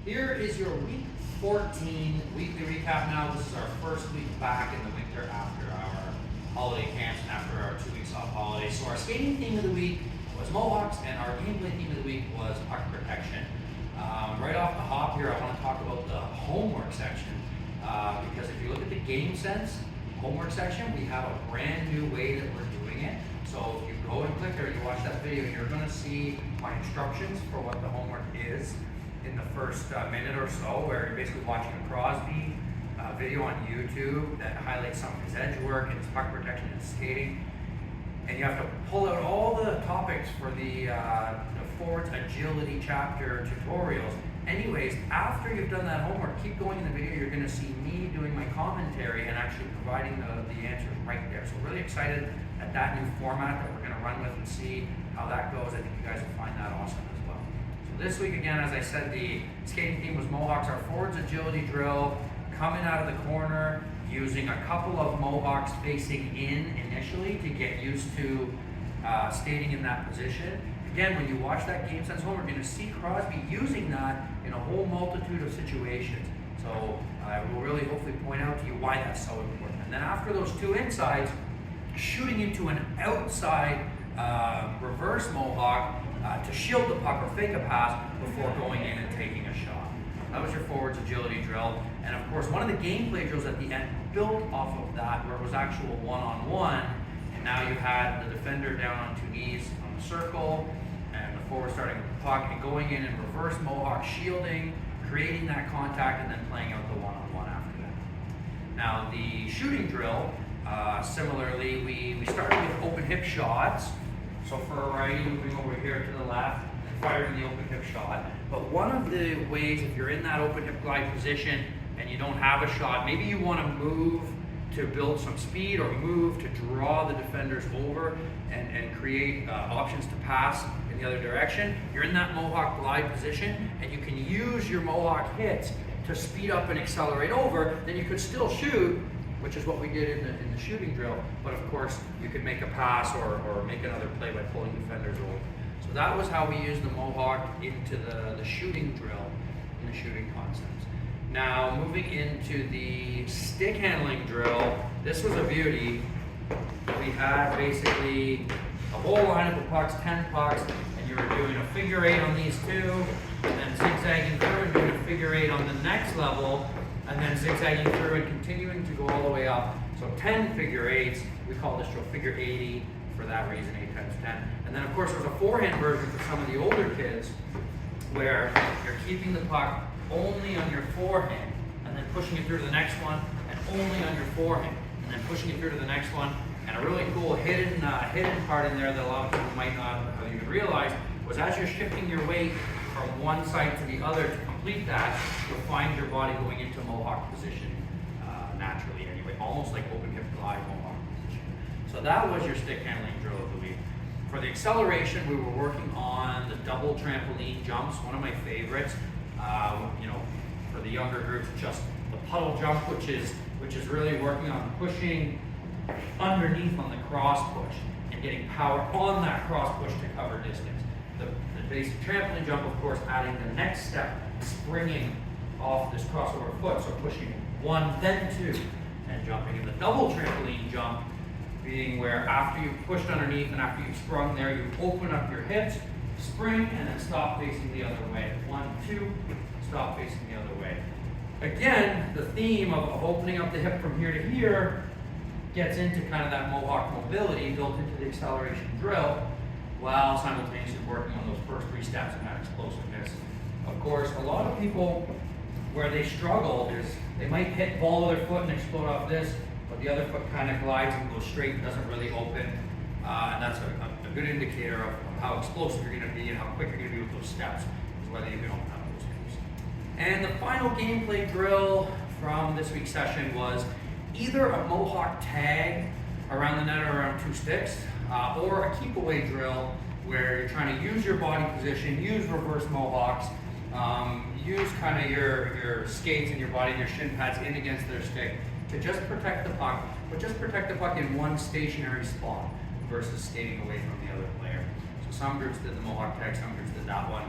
Here is your week 14 weekly recap now. This is our first week back in the winter after our holiday camps and after our 2 weeks off holiday. So our skating theme of the week was Mohawks and our gameplay theme of the week was puck protection. Right off the hop here, I want to talk about the homework section because if you look at the game sense homework section, we have a brand new way that we're doing it. So if you go and click there, you watch that video, you're going to see my instructions for what the homework is in the first minute or so, where you're basically watching a Crosby video on YouTube that highlights some of his edge work and his puck protection and skating. And you have to pull out all the topics for the forwards agility chapter tutorials. Anyways, after you've done that homework, keep going in the video. You're going to see me doing my commentary and actually providing the answers right there. So really excited at that new format that we're going to run with and see how that goes. I think you guys will find that awesome as well. So this week again, as I said, the skating theme was Mohawks. Our forwards agility drill, coming out of the corner, using a couple of Mohawks facing in initially to get used to skating in that position. Again, when you watch that game sense home, we're going to see Crosby using that in a whole multitude of situations. So I will really hopefully point out to you why that's so important. And then after those two insides, shooting into an outside reverse Mohawk to shield the puck or fake a pass before going in and taking a shot. That was your forwards agility drill. And of course, one of the gameplay drills at the end built off of that, where it was actual one-on-one, and now you had the defender down on two knees on the circle, and the forward starting with the puck and going in and reverse Mohawk shielding, creating that contact, and then playing out the one-on-one after that. Now the shooting drill, similarly, we started with open hip shots. So for a righty, moving over here to the left, and firing the open hip shot. But one of the ways, if you're in that open hip glide position and you don't have a shot, maybe you want to move to build some speed or move to draw the defenders over and create options to pass in the other direction. You're in that Mohawk glide position and you can use your Mohawk hits to speed up and accelerate over. Then you could still shoot, which is what we did in the shooting drill, but of course you could make a pass or make another play by pulling defenders over. So that was how we used the Mohawk into the shooting drill in the shooting concepts. Now moving into the stick handling drill, this was a beauty. We had basically a whole lineup of pucks, 10 pucks, and you were doing a figure eight on these two, and then zigzagging through and doing a figure eight on the next level, and then zigzagging through and continuing to go all the way up. So 10 figure eights. We call this drill figure 80 for that reason, 8 times 10. And then of course there's a forehand version for some of the older kids where you're keeping the puck only on your forehand and then pushing it through to the next one and only on your forehand and then pushing it through to the next one. And a really cool hidden part in there that a lot of people might not have even realized was as you're shifting your weight from one side to the other to complete that, you'll find your body going into Mohawk position naturally anyway, almost like open hip glide Mohawk position. So that was your stick handling drill of the week. For the acceleration, we were working on the double trampoline jumps, one of my favorites. For the younger groups, just the puddle jump, which is really working on pushing underneath on the cross push and getting power on that cross push to cover distance. The basic trampoline jump, of course, adding the next step, springing off this crossover foot, so pushing one, then two, and jumping. And the double trampoline jump being where after you've pushed underneath and after you've sprung there, you open up your hips, spring, and then stop facing the other way. 1, 2, stop facing the other way. Again, the theme of opening up the hip from here to here gets into kind of that Mohawk mobility built into the acceleration drill, while simultaneously working on those first 3 steps and that explosiveness. Of course, a lot of people, where they struggle is they might hit ball with their foot and explode off this, but the other foot kind of glides and goes straight and doesn't really open. And that's a good indicator of how explosive you're going to be and how quick you're going to be with those steps, is whether you can open up those hips. And the final gameplay drill from this week's session was either a Mohawk tag around the net or around 2 sticks, or a keep away drill where you're trying to use your body position, use reverse Mohawks, use kind of your skates and your body and your shin pads in against their stick to just protect the puck, but just protect the puck in one stationary spot versus skating away from the other player. So some groups did the Mohawk tag, some groups did that one.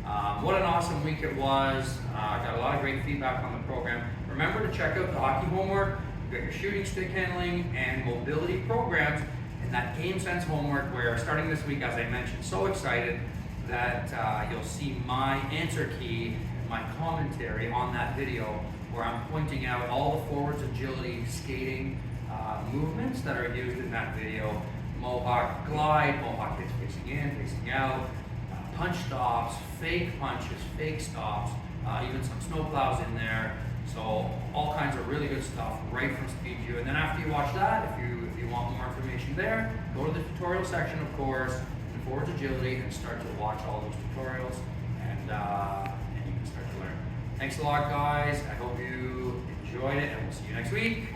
What an awesome week it was. Got a lot of great feedback on the program. Remember to check out the hockey homework, you got your shooting, stick handling, and mobility programs, and that game sense homework where starting this week, as I mentioned, so excited that you'll see my answer key and my commentary on that video where I'm pointing out all the forwards agility skating movements that are used in that video. Mohawk glide, Mohawk hits facing in, facing out, punch stops, fake punches, fake stops, even some snow plows in there. So all kinds of really good stuff right from SPEEDU. And then after you watch that, if you want more information there, go to the tutorial section, of course, in forwards agility, and start to watch all those tutorials, and you can start to learn. Thanks a lot, guys. I hope you enjoyed it, and we'll see you next week.